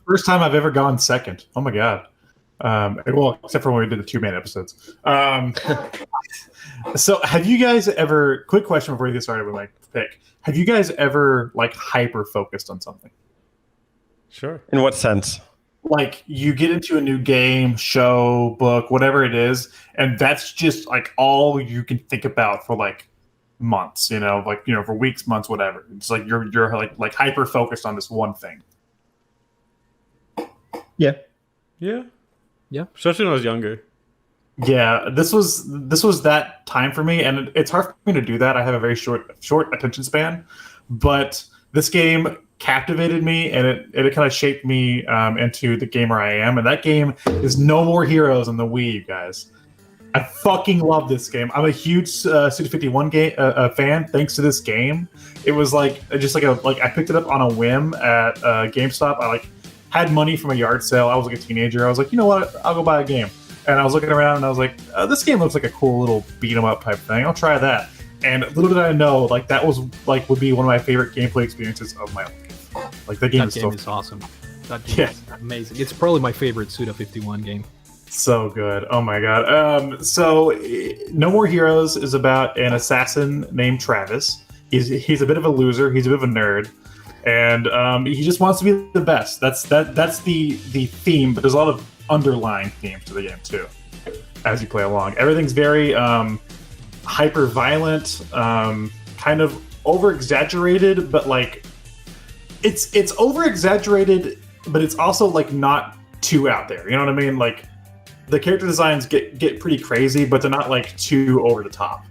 first time I've ever gone second. Oh my god. Well, except for when we did the 2-man episodes. So have you guys ever? Quick question before we get started with my pick. Have you guys ever like hyper focused on something? Sure. In what sense? Like you get into a new game, show, book, whatever it is, and that's just like all you can think about for like months. For weeks, months, whatever. It's like you're like hyper focused on this one thing. Yeah. Yeah. Yeah. Especially when I was younger. Yeah, this was that time for me, and it's hard for me to do that. I have a very short attention span, but this game captivated me, and it kind of shaped me into the gamer I am. And that game is No More Heroes on the Wii, you guys. I fucking love this game. I'm a huge Suda 51 game fan. Thanks to this game, it was like I picked it up on a whim at GameStop. I had money from a yard sale. I was like a teenager. I was like, you know what? I'll go buy a game. And I was looking around and I was like, this game looks like a cool little beat 'em up type thing. I'll try that. And little did I know, like that was like would be one of my favorite gameplay experiences of my life. Like the game is awesome. That game is amazing. It's probably my favorite Suda 51 game. So good. Oh my god. So No More Heroes is about an assassin named Travis. He's a bit of a loser. He's a bit of a nerd. And he just wants to be the best. That's the theme, but there's a lot of underlying themes to the game too as you play along. Everything's very hyper violent, kind of over exaggerated, but like it's over exaggerated, but it's also like not too out there. You know what I mean? Like the character designs get pretty crazy, but they're not like too over the top.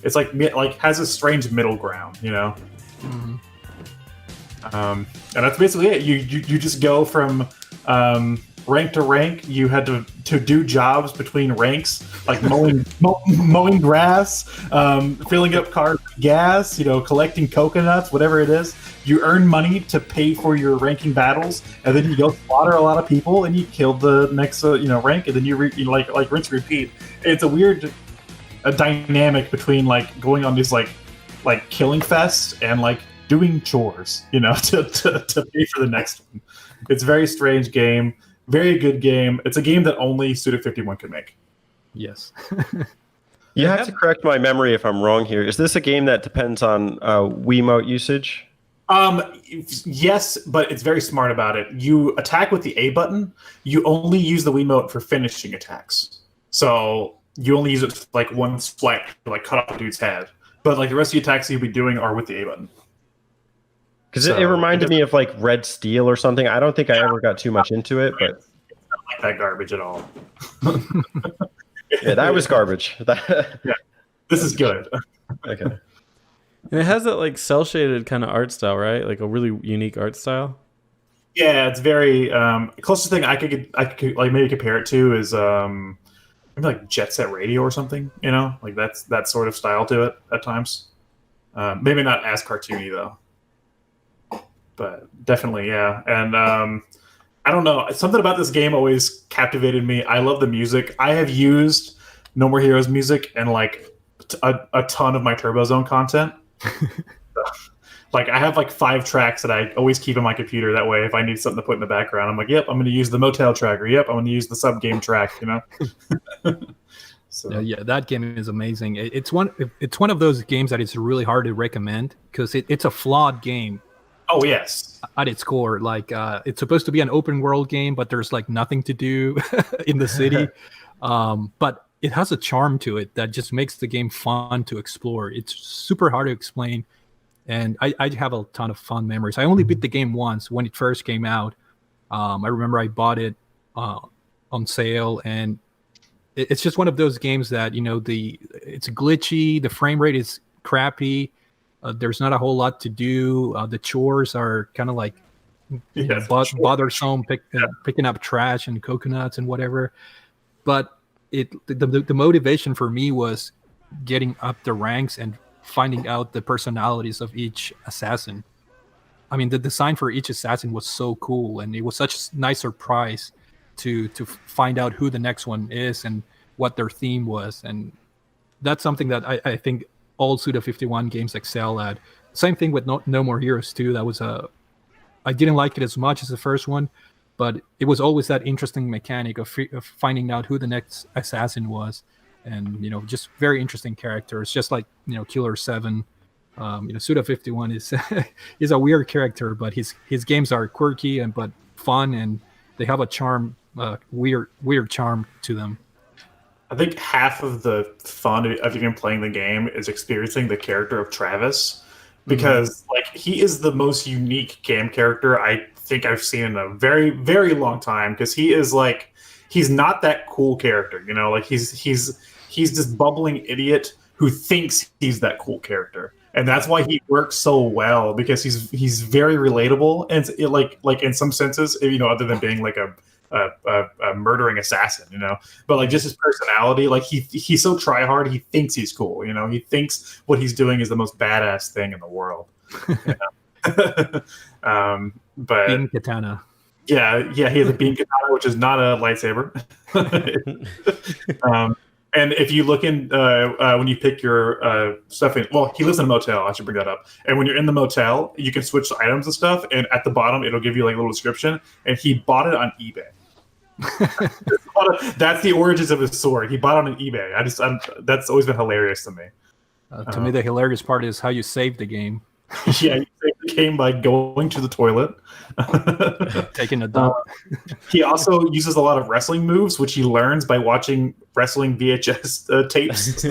It's like has a strange middle ground, you know. Mm-hmm. And that's basically it. You just go from rank to rank. You had to do jobs between ranks, like mowing grass, filling up cars with gas, collecting coconuts, whatever it is. You earn money to pay for your ranking battles, and then you go slaughter a lot of people, and you kill the next rank, and then you rinse and repeat. It's a weird dynamic between like going on these like killing fests and like doing chores, to pay for the next one. It's a very strange game. Very good game. It's a game that only Suda 51 can make. Yes. You have to correct my memory if I'm wrong here. Is this a game that depends on Wiimote usage? Yes, but it's very smart about it. You attack with the A button. You only use the Wiimote for finishing attacks. So you only use it for, like one swipe to like cut off a dude's head. But like the rest of the attacks you'll be doing are with the A button. Because it reminded me of like Red Steel or something. I don't think I ever got too much into it, but it's not like that garbage at all. Yeah, that was garbage. Yeah, this is good. Okay. And it has that like cell shaded kind of art style, right? Like a really unique art style. Yeah, it's very closest thing I could like maybe compare it to is maybe like Jet Set Radio or something. Like that's that sort of style to it at times. Maybe not as cartoony though. But definitely, yeah. And I don't know. Something about this game always captivated me. I love the music. I have used No More Heroes music and like a ton of my Turbo Zone content. Like I have like 5 tracks that I always keep in my computer. That way, if I need something to put in the background, I'm like, yep, I'm going to use the Motel track, or yep, I'm going to use the sub game track. So. Yeah, that game is amazing. It's one of those games that it's really hard to recommend because it's a flawed game. Oh yes, at its core, like it's supposed to be an open world game, but there's like nothing to do in the city. But it has a charm to it that just makes the game fun to explore. It's super hard to explain, and I have a ton of fun memories. I only beat the game once when it first came out. I remember I bought it on sale, and it's just one of those games that it's glitchy, the frame rate is crappy. There's not a whole lot to do. The chores are kind of like bothersome, picking up trash and coconuts and whatever. But the motivation for me was getting up the ranks and finding out the personalities of each assassin. I mean, the design for each assassin was so cool, and it was such a nice surprise to find out who the next one is and what their theme was. And that's something that I think all Suda 51 games excel at. Same thing with No More Heroes 2. I didn't like it as much as the first one, but it was always that interesting mechanic of finding out who the next assassin was, and just very interesting characters, just like Killer 7. Suda 51 is is a weird character, but his games are quirky but fun, and they have a charm, weird charm to them. I think half of the fun of even playing the game is experiencing the character of Travis, because like he is the most unique game character I think I've seen in a very, very long time. Because he is like, he's not that cool character, like he's this bumbling idiot who thinks he's that cool character, and that's why he works so well, because he's very relatable, and like in some senses, other than being like a murdering assassin, but like just his personality, like he's so try hard, he thinks he's cool, he thinks what he's doing is the most badass thing in the world. But Being katana. Yeah, he has a beam katana, which is not a lightsaber. And if you look in when you pick your stuff in, well, he lives in a motel. I should bring that up. And when you're in the motel, you can switch items and stuff. And at the bottom, it'll give you like a little description. And he bought it on eBay. That's the origins of his sword. He bought it on eBay. That's always been hilarious to me. To me, the hilarious part is how you save the game. Yeah, you save the game by going to the toilet. Taking a dump. He also uses a lot of wrestling moves, which he learns by watching wrestling VHS tapes.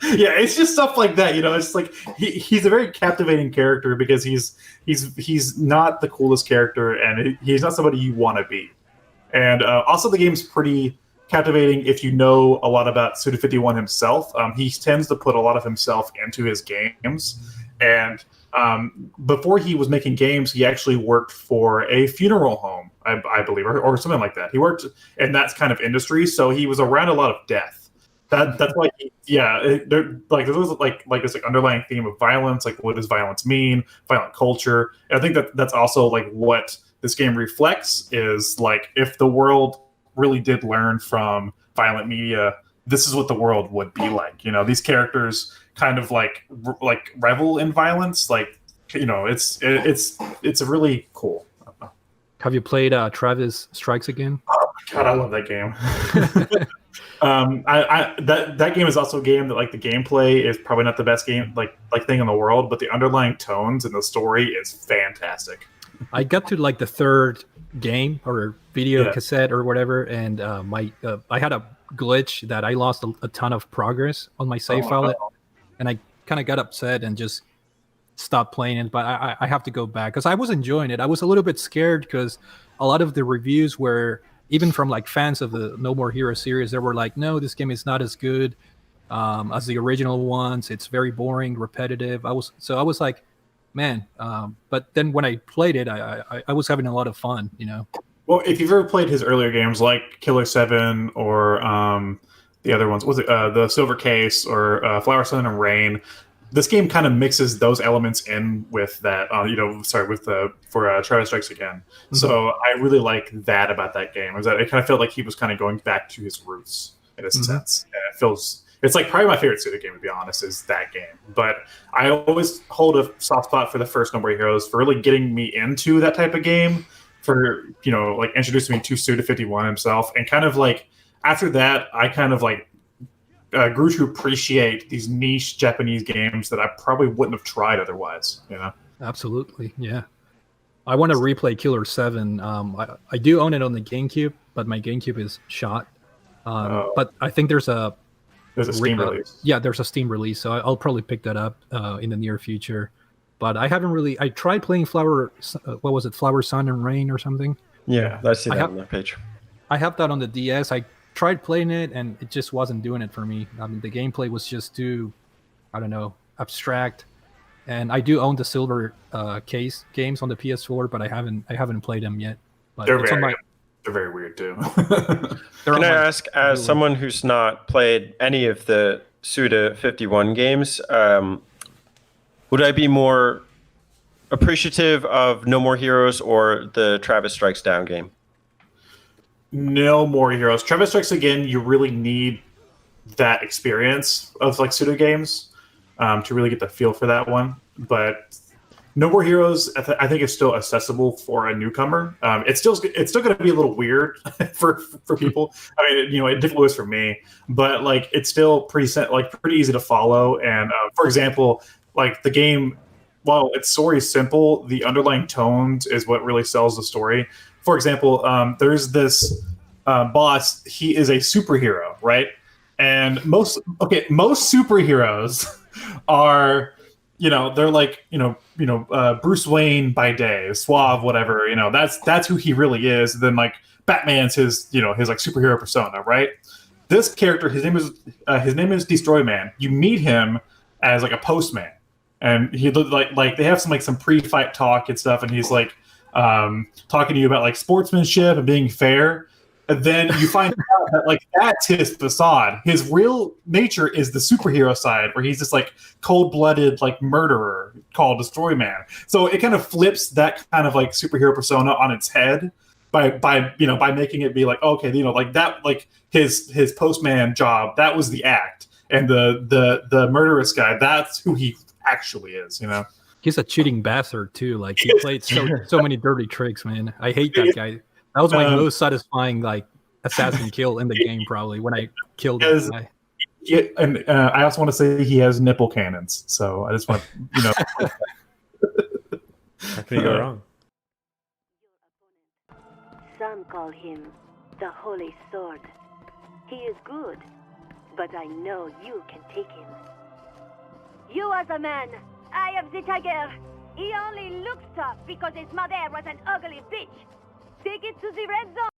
Yeah, it's just stuff like that. It's like he's a very captivating character, because he's not the coolest character, and he's not somebody you want to be. And also, the game's pretty captivating if you know a lot about Suda 51 himself. He tends to put a lot of himself into his games. And before he was making games, he actually worked for a funeral home, I believe, or something like that. He worked in that kind of industry, so he was around a lot of death. That's why, there's always like this underlying theme of violence. Like, what does violence mean? Violent culture. And I think that's also like what this game reflects, is like, if the world really did learn from violent media, this is what the world would be like. These characters kind of like revel in violence. Like, it's really cool. Have you played Travis Strikes Again? Oh my god, I love that game. That game is also a game that, like, the gameplay is probably not the best game like thing in the world, but the underlying tones and the story is fantastic. I got to like the third game or video cassette or whatever, and I had a glitch that I lost a ton of progress on my save file, and I kind of got upset and just stopped playing it. But I have to go back, because I was enjoying it. I was a little bit scared, because a lot of the reviews were, even from like fans of the No More Heroes series, they were like, no, this game is not as good as the original ones. It's very boring, repetitive. I was like, man. But then when I played it, I was having a lot of fun, Well, if you've ever played his earlier games like Killer 7 or the other ones, was it the Silver Case or Flower, Sun, and Rain? This game kind of mixes those elements in with that, for Travis Strikes Again. Mm-hmm. So I really like that about that game, is that it kind of felt like he was kind of going back to his roots in a sense. And it's like probably my favorite Suda game, to be honest, is that game. But I always hold a soft spot for the first No More Heroes, for really getting me into that type of game, for like introducing me to Suda 51 himself, and kind of like after that, I kind of like grew to appreciate these niche Japanese games that I probably wouldn't have tried otherwise. Absolutely, yeah. I want to replay Killer 7. I do own it on the GameCube, but my GameCube is shot. But I think there's a Steam release. Yeah, there's a Steam release, so I'll probably pick that up in the near future. But I haven't really. I tried playing Flower, Sun, and Rain or something. Yeah, I see that on that page. I have that on the DS. I tried playing it, and it just wasn't doing it for me. I mean, the gameplay was just too, I don't know, abstract. And I do own the Silver Case games on the PS4, but I haven't played them yet. But they're very weird too. Can I ask, as someone who's not played any of the Suda 51 games, would I be more appreciative of No More Heroes or the Travis Strikes Down game? No More Heroes. Travis Strikes Again, you really need that experience of like Suda games to really get the feel for that one. But No More Heroes, I think, is still accessible for a newcomer. It's still going to be a little weird for people. I mean, you know, it definitely was for me, but like it's still pretty easy to follow. And for example, like the game, while its story is simple, the underlying tones is what really sells the story. For example, there's this boss. He is a superhero, right? And most superheroes are, you know, they're like, Bruce Wayne by day, suave, whatever, you know, that's who he really is. And then like Batman's his like superhero persona, right? This character, his name is Destroy Man. You meet him as like a postman, and he looked like they have some pre-fight talk and stuff, and he's like talking to you about like sportsmanship and being fair. And then you find out that like that's his facade. His real nature is the superhero side, where he's just like cold-blooded like murderer called Destroy Man. So it kind of flips that kind of like superhero persona on its head by making it be like, okay, you know, like that, like his postman job, that was the act, and the murderous guy, that's who he actually is, you know. He's a cheating bastard too. Like he played so many dirty tricks, man. I hate that guy. That was my most satisfying like assassin kill in the game, probably, when I killed that guy. Yeah, and I also want to say he has nipple cannons. So I just want to, How can you go wrong? Some call him the Holy Sword. He is good, but I know you can take him. You are the man. I am the tiger. He only looks tough because his mother was an ugly bitch. Take it to the red zone.